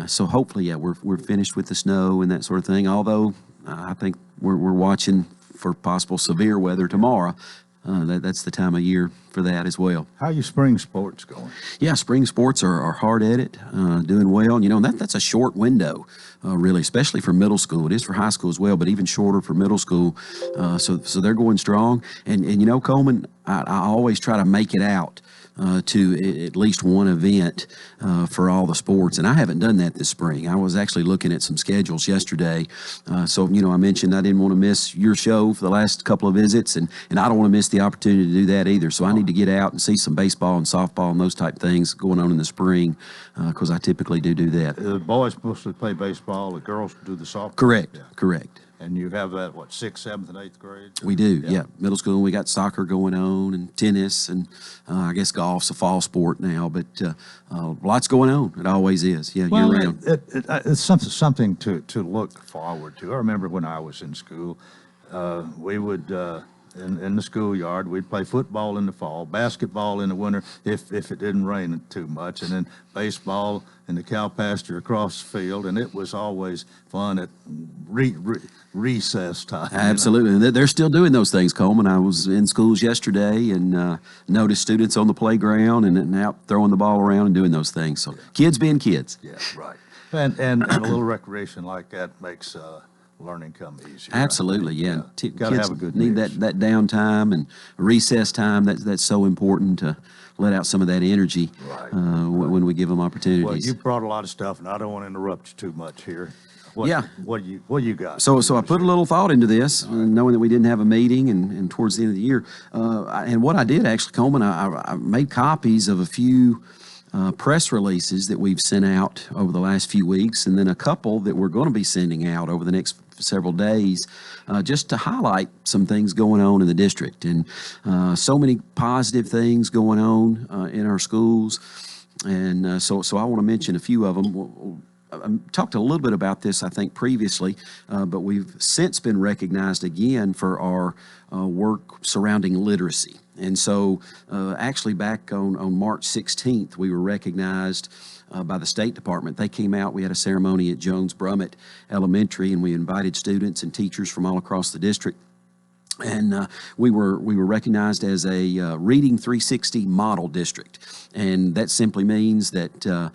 So hopefully, yeah, we're finished with the snow and that sort of thing. Although I think we're watching for possible severe weather tomorrow. That's the time of year for that as well. How are your spring sports going? Yeah, spring sports are hard at it, doing well. And that's a short window, really, especially for middle school. It is for high school as well, but even shorter for middle school. So they're going strong. And Coleman, I always try to make it out to at least one event for all the sports. And I haven't done that this spring. I was actually looking at some schedules yesterday. So I mentioned I didn't want to miss your show for the last couple of visits, and I don't want to miss the opportunity to do that either. So I need to get out and see some baseball and softball and those type things going on in the spring because I typically do that. The boys mostly play baseball, the girls do the softball? Correct, yeah. Correct. And you have that, 6th, 7th, and 8th grade? We do, yeah. Middle school, we got soccer going on and tennis, and I guess golf's a fall sport now, but lots going on. It always is, yeah, year-round. It's something to look forward to. I remember when I was in school, we would, in the schoolyard, we'd play football in the fall, basketball in the winter if it didn't rain too much, and then baseball in the cow pasture across the field, and it was always fun at recess time. Absolutely. And they're still doing those things, Coleman. I was in schools yesterday and noticed students on the playground and out throwing the ball around and doing those things. So kids being kids. Yeah, right. And a little recreation like that makes learning come easier. Absolutely, yeah. Gotta kids have a good need mix. that downtime and recess time. That's so important to let out some of that energy when we give them opportunities. Well, you brought a lot of stuff, and I don't want to interrupt you too much here. What you got? So I put a little thought into this, knowing that we didn't have a meeting and towards the end of the year. And what I did actually, Coleman, I made copies of a few press releases that we've sent out over the last few weeks, and then a couple that we're going to be sending out over the next several days, just to highlight some things going on in the district. And so many positive things going on in our schools. And so I want to mention a few of them. I talked a little bit about this, I think, previously, but we've since been recognized again for our work surrounding literacy. And so actually back on March 16th, we were recognized by the State Department. They came out, we had a ceremony at Jones Brummett Elementary, and we invited students and teachers from all across the district And we were recognized as a Reading 360 model district, and that simply means that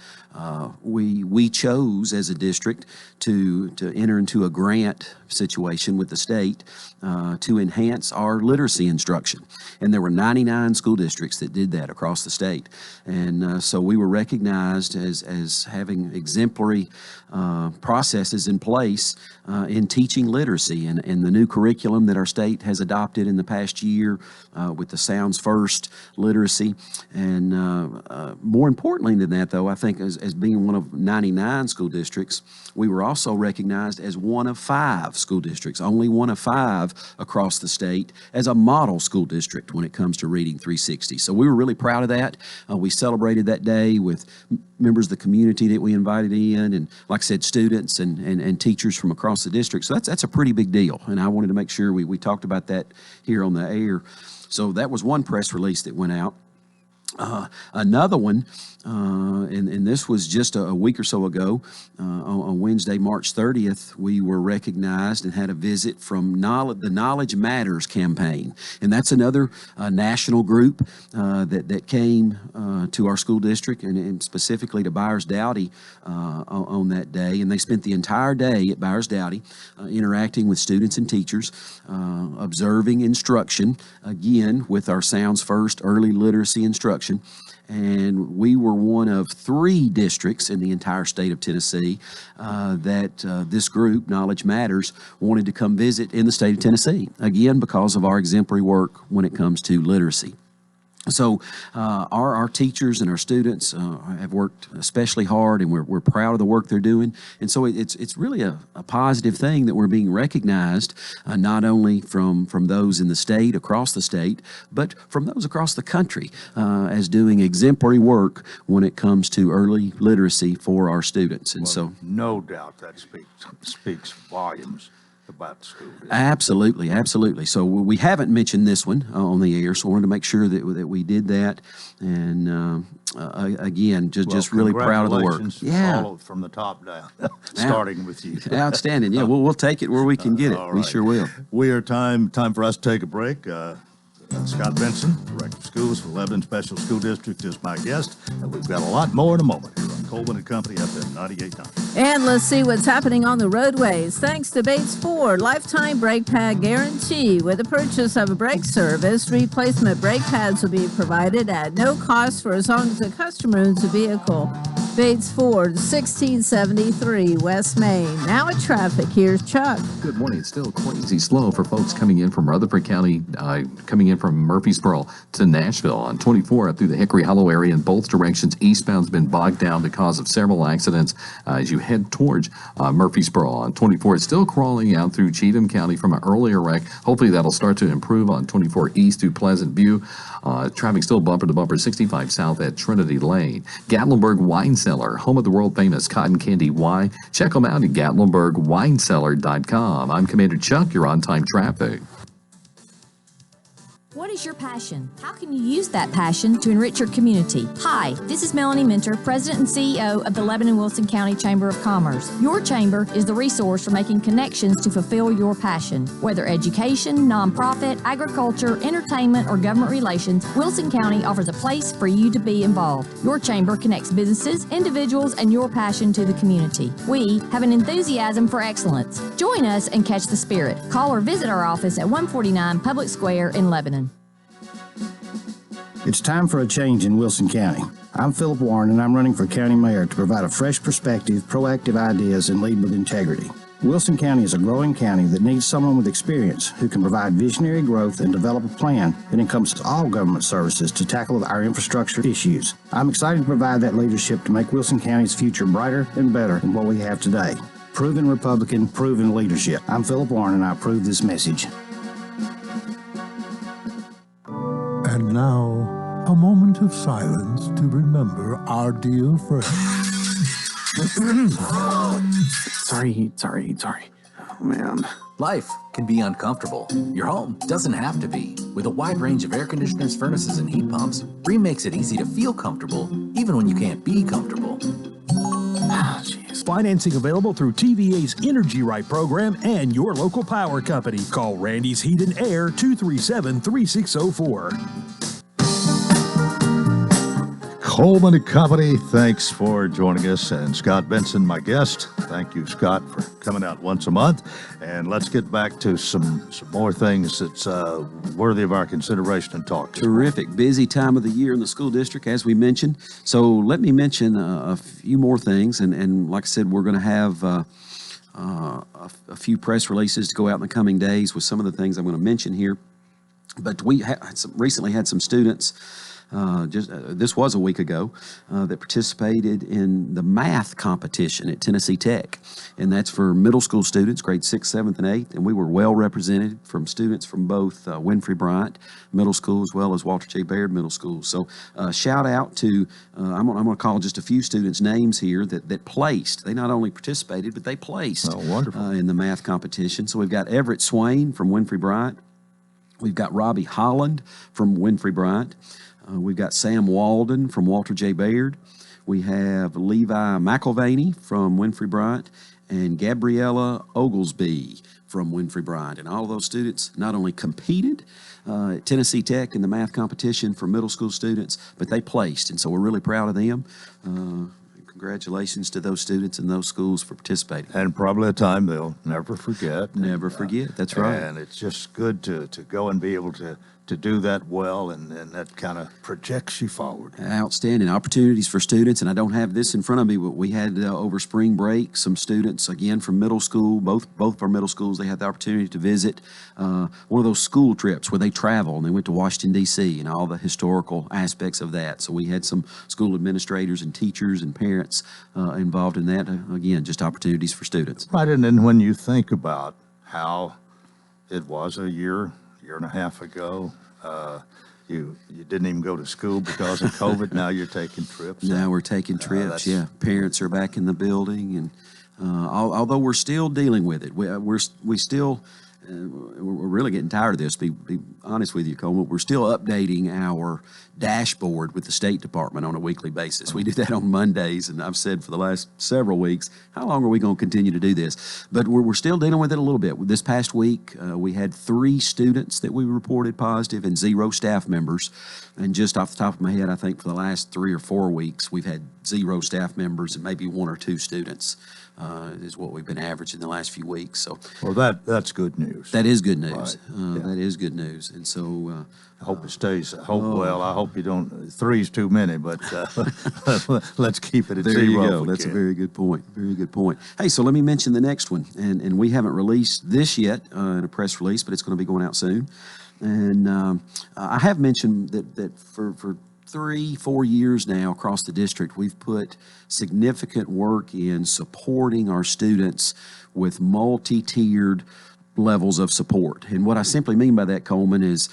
we chose as a district to enter into a grant situation with the state to enhance our literacy instruction. And there were 99 school districts that did that across the state, and so we were recognized as having exemplary processes in place in teaching literacy, and the new curriculum that our state has adopted in the past year with the Sounds First literacy. And more importantly than that, though, I think as being one of 99 school districts, we were also recognized as one of 5 school districts, only one of 5 across the state, as a model school district when it comes to Reading 360. So we were really proud of that. We celebrated that day with members of the community that we invited in, and like I said, students and teachers from across the district. So that's a pretty big deal, and I wanted to make sure we talked about that here on the air. So that was one press release that went out. Another one, and this was just a week or so ago, on Wednesday, March 30th, we were recognized and had a visit from the Knowledge Matters campaign. And that's another national group that came to our school district, and specifically to Byers Dowdy on that day. And they spent the entire day at Byers Dowdy interacting with students and teachers, observing instruction, again, with our Sounds First early literacy instruction. And we were one of 3 districts in the entire state of Tennessee that this group, Knowledge Matters, wanted to come visit in the state of Tennessee, again, because of our exemplary work when it comes to literacy. So our teachers and our students have worked especially hard, and we're proud of the work they're doing. And so it's really a positive thing that we're being recognized, not only from those in the state, across the state, but from those across the country as doing exemplary work when it comes to early literacy for our students. And so no doubt that speaks volumes about the school district. Absolutely, absolutely. So we haven't mentioned this one on the air, so I wanted to make sure that we did that. And again, just really proud of the work. Yeah, all from the top down, starting with you. Outstanding. Yeah, we'll take it where we can get it. Right. We sure will. We are time for us to take a break. Scott Benson, Director of Schools for Lebanon Special School District, is my guest. And we've got a lot more in a moment here on Coleman and Company FM 98.9. And let's see what's happening on the roadways. Thanks to Bates Ford, lifetime brake pad guarantee. With the purchase of a brake service, replacement brake pads will be provided at no cost for as long as the customer owns the vehicle. Bates Ford, 1673 West Main. Now at traffic, here's Chuck. Good morning. It's still crazy slow for folks coming in from Rutherford County, coming in from Murfreesboro to Nashville on 24 up through the Hickory Hollow area in both directions. Eastbound's been bogged down because of several accidents as you head towards Murfreesboro on 24. It's still crawling out through Cheatham County from an earlier wreck. Hopefully that'll start to improve on 24 east through Pleasant View. Traffic still bumper to bumper 65 south at Trinity Lane. Gatlinburg Wine Cellar, home of the world famous cotton candy wine. Check them out at GatlinburgWineCellar.com. I'm Commander Chuck. You're on time traffic. What is your passion? How can you use that passion to enrich your community? Hi, this is Melanie Minter, President and CEO of the Lebanon-Wilson County Chamber of Commerce. Your chamber is the resource for making connections to fulfill your passion. Whether education, nonprofit, agriculture, entertainment, or government relations, Wilson County offers a place for you to be involved. Your chamber connects businesses, individuals, and your passion to the community. We have an enthusiasm for excellence. Join us and catch the spirit. Call or visit our office at 149 Public Square in Lebanon. It's time for a change in Wilson County. I'm Philip Warren, and I'm running for county mayor to provide a fresh perspective, proactive ideas, and lead with integrity. Wilson County is a growing county that needs someone with experience who can provide visionary growth and develop a plan that encompasses all government services to tackle our infrastructure issues. I'm excited to provide that leadership to make Wilson County's future brighter and better than what we have today. Proven Republican, proven leadership. I'm Philip Warren, and I approve this message. And now, a moment of silence to remember our dear friend. Sorry. Oh, man. Life can be uncomfortable. Your home doesn't have to be. With a wide range of air conditioners, furnaces, and heat pumps, Rheem makes it easy to feel comfortable, even when you can't be comfortable. Ah, jeez. Financing available through TVA's Energy Right program and your local power company. Call Randy's Heat and Air 237-3604. Coleman and Company, thanks for joining us. And Scott Benson, my guest. Thank you, Scott, for coming out once a month. And let's get back to some more things that's worthy of our consideration and talk. Terrific. Busy time of the year in the school district, as we mentioned. So let me mention a few more things. And like I said, we're going to have a few press releases to go out in the coming days with some of the things I'm going to mention here. But we recently had some students. This was a week ago, that participated in the math competition at Tennessee Tech. And that's for middle school students, grades 6th, 7th, and 8th. And we were well represented from students from both Winfrey Bryant Middle School as well as Walter J. Baird Middle School. So shout out to, I'm going to call just a few students' names here that placed. They not only participated, but they placed in the math competition. So we've got Everett Swain from Winfrey Bryant. We've got Robbie Holland from Winfrey Bryant. We've got Sam Walden from Walter J. Baird. We have Levi McElvaney from Winfrey Bryant and Gabriella Oglesby from Winfrey Bryant. And all of those students not only competed at Tennessee Tech in the math competition for middle school students, but they placed. And so we're really proud of them. Congratulations to those students in those schools for participating. And probably a time they'll never forget. Never forget, that's right. And it's just good to go and be able to do that well, and that kind of projects you forward. Outstanding opportunities for students, and I don't have this in front of me, but we had over spring break some students, again, from middle school, both of our middle schools, they had the opportunity to visit one of those school trips where they travel, and they went to Washington, D.C., and all the historical aspects of that. So we had some school administrators and teachers and parents involved in that. Again, just opportunities for students. Right, and then when you think about how it was a year and a half ago, you didn't even go to school because of COVID. Now you're taking trips. Now we're taking trips. Yeah, parents are back in the building, and although we're still dealing with it, we're really getting tired of this. Be honest with you, Coleman. We're still updating our dashboard with the State Department on a weekly basis. We do that on Mondays, and I've said for the last several weeks, how long are we going to continue to do this? But we're still dealing with it a little bit. This past week, we had 3 students that we reported positive and 0 staff members. And just off the top of my head, I think for the last 3 or 4 weeks, we've had 0 staff members and maybe 1 or 2 students. Is what we've been averaging the last few weeks. So, well, that's good news. That is good news. Right. That is good news. And so, I hope it stays. I hope you don't. 3's too many, but let's keep it at 0. There you go. That's a very good point. Very good point. Hey, so let me mention the next one, and we haven't released this yet in a press release, but it's going to be going out soon. And I have mentioned that for 3-4 years now across the district, we've put significant work in supporting our students with multi-tiered levels of support. And what I simply mean by that, Coleman, is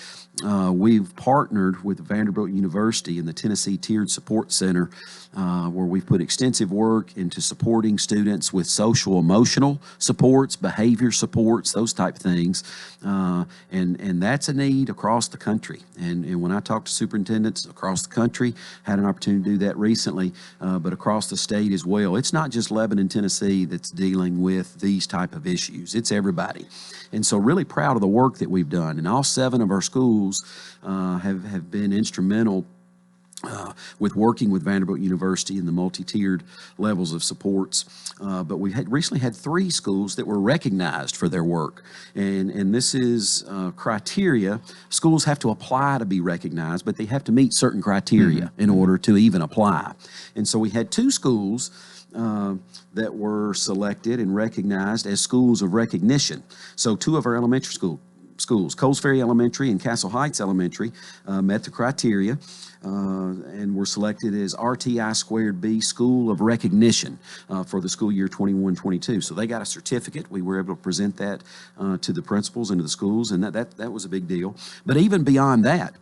we've partnered with Vanderbilt University and the Tennessee Tiered Support Center, where we've put extensive work into supporting students with social emotional supports, behavior supports, those type of things. And that's a need across the country. And when I talk to superintendents across the country, had an opportunity to do that recently, but across the state as well. It's not just Lebanon, Tennessee that's dealing with these type of issues. It's everybody. And so really proud of the work that we've done. And all 7 of our schools have been instrumental with working with Vanderbilt University in the multi-tiered levels of supports. But we had recently had 3 schools that were recognized for their work. And this is criteria. Schools have to apply to be recognized, but they have to meet certain criteria in order to even apply. And so we had 2 schools that were selected and recognized as schools of recognition. So 2 of our elementary schools, Coles Ferry Elementary and Castle Heights Elementary, met the criteria and were selected as RTI Squared B School of Recognition for the school year 21-22. So they got a certificate. We were able to present that to the principals and to the schools, and that was a big deal. But even beyond that,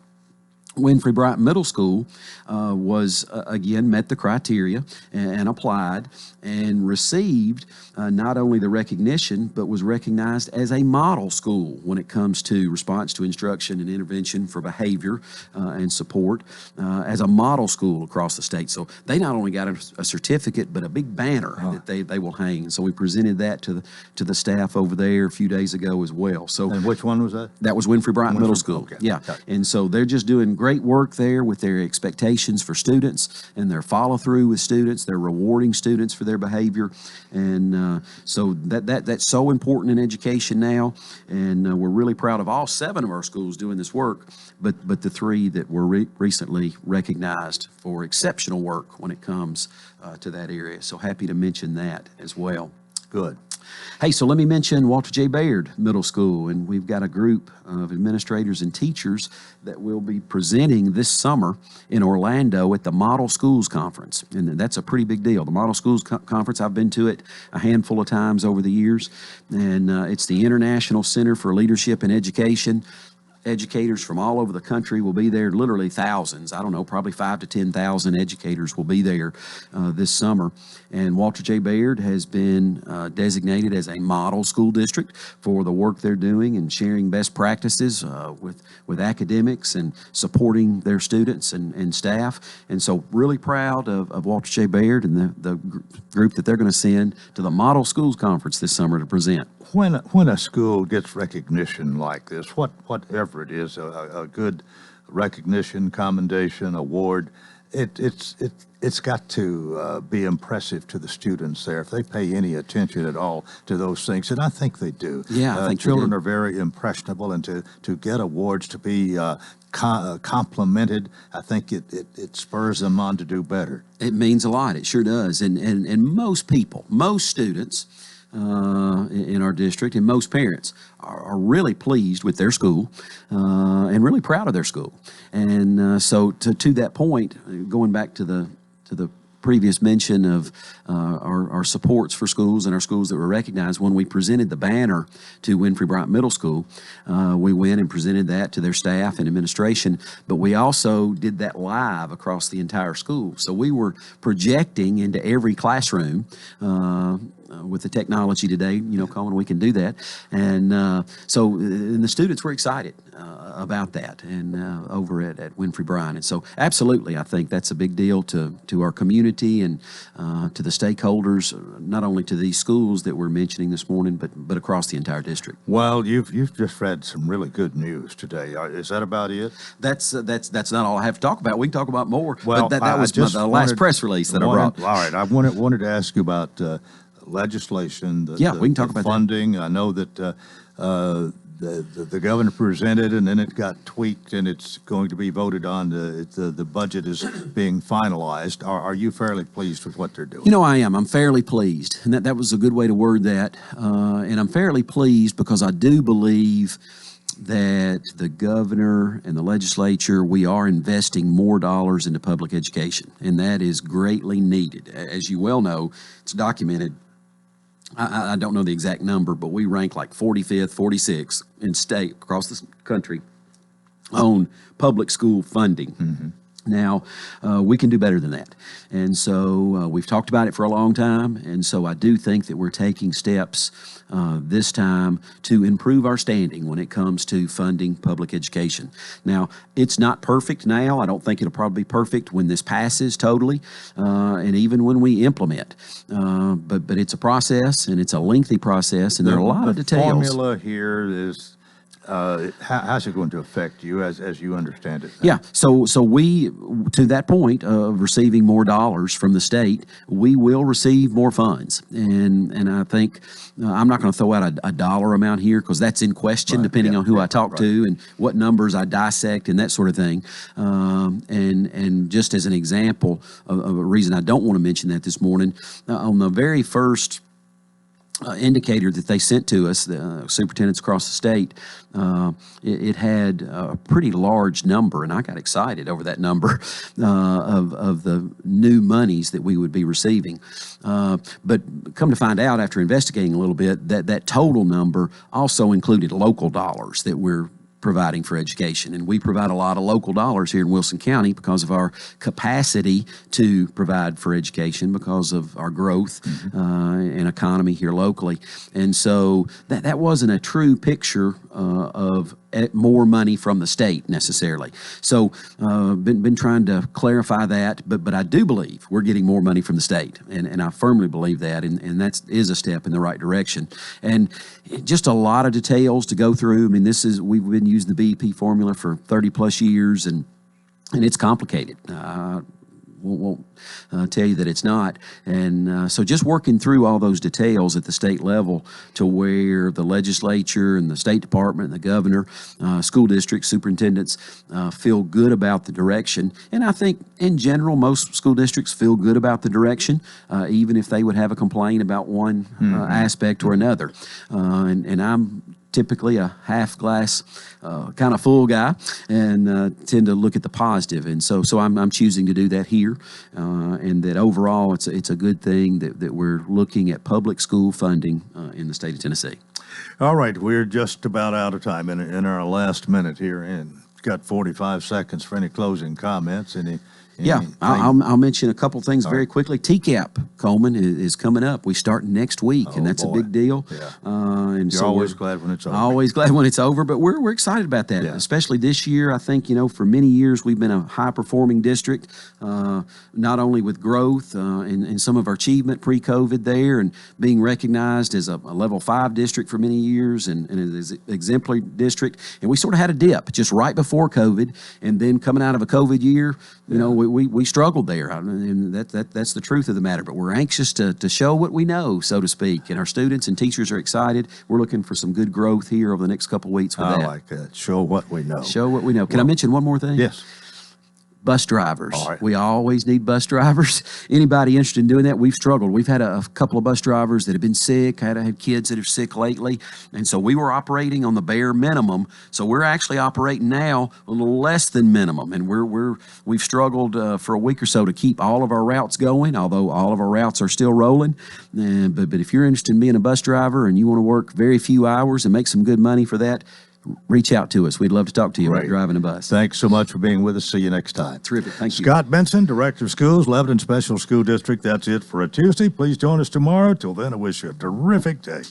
Winfrey Bryant Middle School was, again, met the criteria and applied and received not only the recognition, but was recognized as a model school when it comes to response to instruction and intervention for behavior and support, as a model school across the state. So they not only got a certificate, but a big banner that they will hang. So we presented that to the staff over there a few days ago as well. So, and which one was that? That was Winfrey Bryant Middle School. Okay. Yeah. Okay. And so they're just doing great work there with their expectations for students and their follow-through with students. They're rewarding students for their behavior. And so that's so important in education now. And we're really proud of all 7 of our schools doing this work, but the 3 that were recently recognized for exceptional work when it comes to that area. So happy to mention that as well. Good. Hey, so let me mention Walter J. Baird Middle School, and we've got a group of administrators and teachers that will be presenting this summer in Orlando at the Model Schools Conference, and that's a pretty big deal. The Model Schools Conference, I've been to it a handful of times over the years, and it's the International Center for Leadership and Education. Educators from all over the country will be there, literally thousands. I don't know, probably 5,000 to 10,000 educators will be there this summer. And Walter J. Baird has been designated as a model school district for the work they're doing and sharing best practices with academics and supporting their students and staff. And so really proud of Walter J. Baird and the group that they're going to send to the Model Schools Conference this summer to present. When a school gets recognition like this, whatever it is, a good recognition, commendation, award, it's got to be impressive to the students there if they pay any attention at all to those things, and I think they do. Yeah, I think children are very impressionable, and to get awards, to be complimented, I think it spurs them on to do better. It means a lot. It sure does. And most people, most students in our district, and most parents are really pleased with their school and really proud of their school. And so to that point, going back to the previous mention of our supports for schools and our schools that were recognized, when we presented the banner to Winfrey Bryant Middle School, we went and presented that to their staff and administration, but we also did that live across the entire school. So we were projecting into every classroom with the technology today, Coleman, we can do that. And so the students were excited about that and over at Winfrey Bryant. And so absolutely, I think that's a big deal to our community and to the stakeholders, not only to these schools that we're mentioning this morning, but across the entire district. Well, you've just read some really good news today. Is that about it? That's not all I have to talk about. We can talk about more. Well, but that was the last press release that I brought. All right, I wanted to ask you about legislation. We can talk about funding. I know that the governor presented, and then it got tweaked, and it's going to be voted on. The budget is being finalized. Are you fairly pleased with what they're doing? I am. I'm fairly pleased, and that was a good way to word that. And I'm fairly pleased because I do believe that the governor and the legislature, we are investing more dollars into public education, and that is greatly needed. As you well know, it's documented. I don't know the exact number, but we rank like 45th, 46th in state across the country on public school funding. Mm-hmm. Now, we can do better than that. And so we've talked about it for a long time. And so I do think that we're taking steps this time to improve our standing when it comes to funding public education. Now, it's not perfect now. I don't think it'll probably be perfect when this passes totally, and even when we implement. But it's a process, and it's a lengthy process, and there are a lot of details. The formula here is... how's it going to affect you as you understand it? Yeah, so we, to that point of receiving more dollars from the state, we will receive more funds. And I think, I'm not going to throw out a dollar amount here because that's in question depending on who I talk to and what numbers I dissect and that sort of thing. And just as an example of a reason I don't want to mention that this morning, on the very first indicator that they sent to us, the superintendents across the state, it had a pretty large number, and I got excited over that number of the new monies that we would be receiving. But come to find out after investigating a little bit that total number also included local dollars that we're providing for education. And we provide a lot of local dollars here in Wilson County because of our capacity to provide for education because of our growth and economy here locally. And so that wasn't a true picture of more money from the state necessarily. So been trying to clarify that, but I do believe we're getting more money from the state, and I firmly believe that, and that is a step in the right direction. And just a lot of details to go through. I mean, we've been using the BEP formula for 30 plus years, and it's complicated. Won't tell you that it's not. And so just working through all those details at the state level to where the legislature and the State Department and the governor, school districts, superintendents feel good about the direction. And I think in general, most school districts feel good about the direction, even if they would have a complaint about one aspect or another. And I'm typically a half glass kind of full guy, and tend to look at the positive. And so I'm choosing to do that here, and that overall it's a good thing that we're looking at public school funding in the state of Tennessee. All right, we're just about out of time in our last minute here, and got 45 seconds for any closing comments. I'll mention a couple things very quickly. TCAP, Coleman, is coming up. We start next week, and that's a big deal. Yeah. And You're always glad when it's over. Always glad when it's over, but we're excited about that, especially this year. I think, for many years we've been a high-performing district, not only with growth and some of our achievement pre-COVID there, and being recognized as a level 5 district for many years, and as an exemplary district. And we sort of had a dip just right before COVID, and then coming out of a COVID year, we struggled there, and that's the truth of the matter. But we're anxious to show what we know, so to speak, and our students and teachers are excited. We're looking for some good growth here over the next couple of weeks with that. I like that. Show what we know. Show what we know. Can I mention one more thing? Yes. Bus drivers. All right. We always need bus drivers. Anybody interested in doing that? We've struggled. We've had a couple of bus drivers that have been sick. Had kids that are sick lately. And so we were operating on the bare minimum. So we're actually operating now a little less than minimum. And we've struggled for a week or so to keep all of our routes going, although all of our routes are still rolling. But if you're interested in being a bus driver and you want to work very few hours and make some good money for that, reach out to us. We'd love to talk to you about driving a bus. Thanks so much for being with us. See you next time. Terrific. Thank you. Scott Benson, Director of Schools, Lebanon Special School District. That's it for a Tuesday. Please join us tomorrow. Till then, I wish you a terrific day.